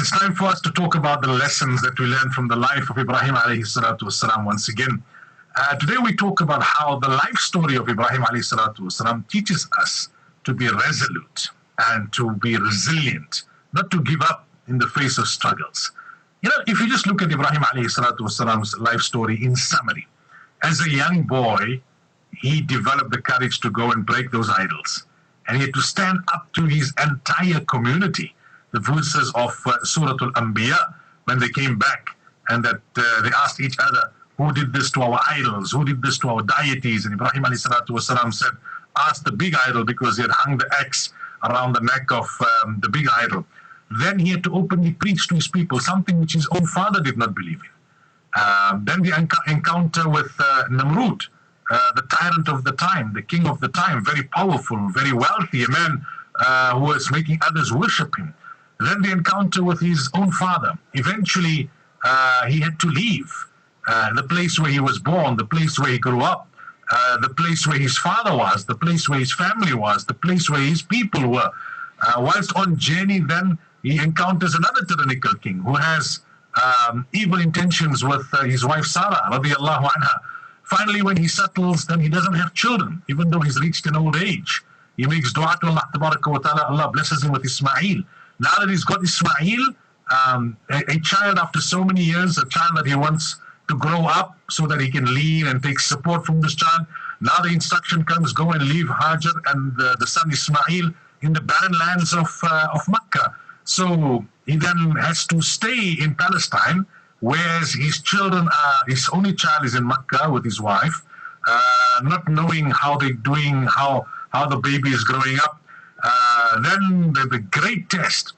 it's time for us to talk about the lessons that we learned from the life of Ibrahim alayhi salatu wasalam once again. Today we talk about how the life story of Ibrahim alayhi salatu wasalam teaches us to be resolute and to be resilient, not to give up in the face of struggles. You know, if you just look at Ibrahim alayhi salatu wasalam's life story in summary, as a young boy, he developed the courage to go and break those idols. And he had to stand up to his entire community. The verses of Surah Al-Anbiya, when they came back and that they asked each other, who did this to our idols? Who did this to our deities? And Ibrahim alayhi salatu wasalam said, ask the big idol, because he had hung the axe around the neck of the big idol. Then he had to openly preach to his people, something which his own father did not believe in. Then the encounter with Namrud, the tyrant of the time, the king of the time, very powerful, very wealthy, a man who was making others worship him. Then the encounter with his own father. Eventually, he had to leave the place where he was born, the place where he grew up, the place where his father was, the place where his family was, the place where his people were. Whilst on journey, then he encounters another tyrannical king who has evil intentions with his wife Sarah, radiallahu anha. Finally, when he settles, then he doesn't have children, even though he's reached an old age. He makes dua to Allah tabaraka wa ta'ala, Allah blesses him with Ismail. Now that he's got Ismail, a child after so many years, a child that he wants to grow up so that he can lead and take support from this child. Now the instruction comes, go and leave Hajar and the son Ismail in the barren lands of Makkah. So he then has to stay in Palestine, whereas his children his only child is in Makkah with his wife, not knowing how they're doing, how the baby is growing up. Then the great test,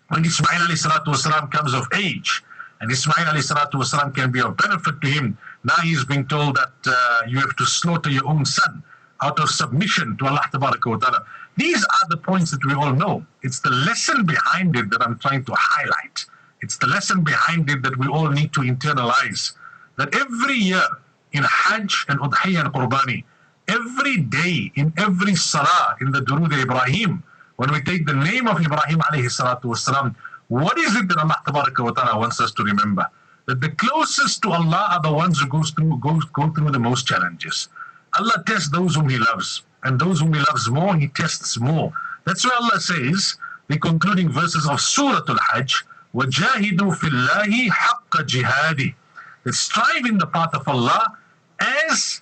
when Ismail alayhi salatu wasalam comes of age, and Ismail alayhi salatu wasalam can be of benefit to him, now he's being told that you have to slaughter your own son out of submission to Allah tabaraka wa ta'ala. These are the points that we all know. It's the lesson behind it that I'm trying to highlight. It's the lesson behind it that we all need to internalize. That every year in Hajj and Udhiyya and Qurbani, every day, in every salah, in the Durood Ibrahim, when we take the name of Ibrahim alayhi salatu wasalam, what is it that Allah tabaraka wa ta'ala wants us to remember? That the closest to Allah are the ones who go through the most challenges. Allah tests those whom He loves, and those whom He loves more, He tests more. That's why Allah says, the concluding verses of Surah Al-Hajj, وَجَاهِدُوا فِي اللَّهِ حَقَّ جِهَادِهِ, that strive in the path of Allah as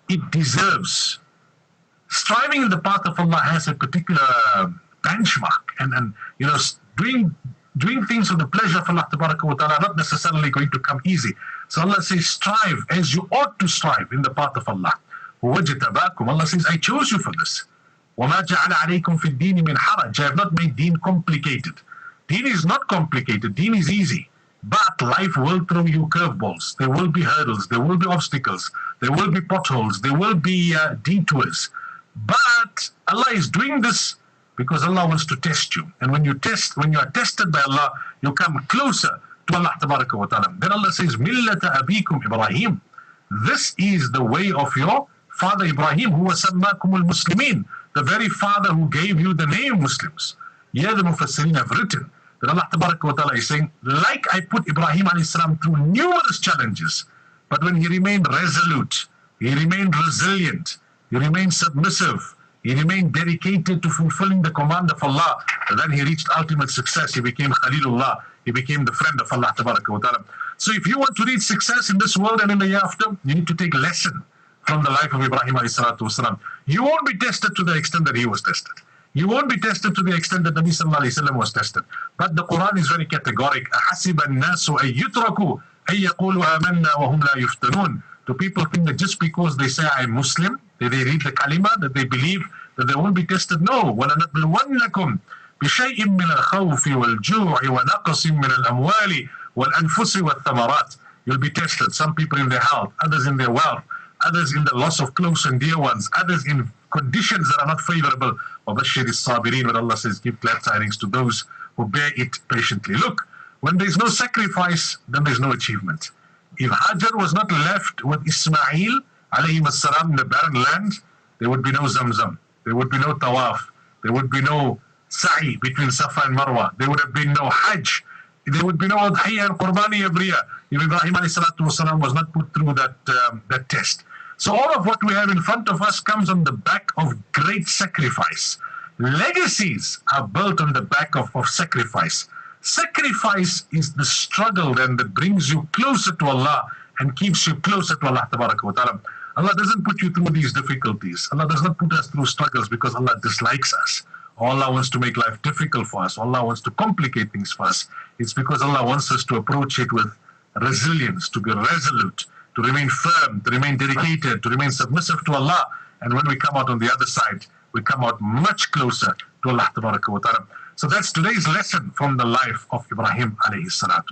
it deserves. Striving in the path of Allah has a particular benchmark, and you know, doing things for the pleasure of Allah tabaraka wa ta'ala not necessarily going to come easy. So Allah says, strive as you ought to strive in the path of Allah. وَوَجْتَبَاكُمْ, Allah says, I chose you for this. وَمَا جَعَلَ عَلَيْكُمْ فِي الدِّينِ مِنْ حَرَجٍ, I have not made deen complicated. Deen is not complicated, deen is easy. But life will throw you curveballs. There will be hurdles, there will be obstacles, there will be potholes, there will be detours. But Allah is doing this because Allah wants to test you. And when you are tested by Allah, you come closer to Allah tabaraka wa ta'ala. Then Allah says, Millata abikum Ibrahim. This is the way of your father Ibrahim, who was sammakum al-Muslimin, the very father who gave you the name Muslims. Here the Mufassirin have written that Allah tabaraka wa ta'ala is saying, like I put Ibrahim alayhi salam through numerous challenges, but when he remained resolute, he remained resilient, he remained submissive, he remained dedicated to fulfilling the command of Allah, and then he reached ultimate success. He became Khalilullah, he became the friend of Allah tabaraka wa ta'ala. So if you want to reach success in this world and in the hereafter, you need to take lesson from the life of Ibrahim alayhi salatu wasalam. You won't be tested to the extent that he was tested. You won't be tested to the extent that Nabi sallallahu alayhi wa sallam was tested. But the Quran is very categoric. أَحَسِبَ النَّاسُ أَن يُتْرَكُوا أَن يَقُولُوا آمَنَّا وَهُمْ لَا يُفْتَنُونَ. Do people think that just because they say I'm Muslim, that they read the kalima, that they believe that they won't be tested? No. وَلَنَبْلُوَنَّكُمْ بِشَيْءٍ مِّنَ الْخَوْفِ وَالْجُوعِ وَنَقْصٍ مِّنَ الْأَمْوَالِ وَالْأَنفُسِ وَالثَّمَرَاتِ. You'll be tested. Some people in their health, others in their wealth, others in the loss of close and dear ones, others in conditions that are not favorable. وَبَشِّرِ الصَّابِرِينَ, where Allah says, give glad tidings to those who bear it patiently. Look, when there's no sacrifice, then there's no achievement. If Hajar was not left with Ismail alayhi salam in the barren land, there would be no Zamzam, there would be no Tawaf, there would be no sa'i between Safa and Marwa. There would have been no Hajj. There would be no Udhiyah and Qurbani every year if Ibrahim AS was not put through that test. So all of what we have in front of us comes on the back of great sacrifice. Legacies are built on the back of sacrifice. Sacrifice is the struggle then that brings you closer to Allah and keeps you closer to Allah Tabaraka wa Ta'ala. Allah doesn't put you through these difficulties. Allah does not put us through struggles because Allah dislikes us. Allah wants to make life difficult for us. Allah wants to complicate things for us. It's because Allah wants us to approach it with resilience, to be resolute, to remain firm, to remain dedicated, to remain submissive to Allah. And when we come out on the other side, we come out much closer to Allah Tabaraka wa Ta'ala. So that's today's lesson from the life of Ibrahim alayhi salatu.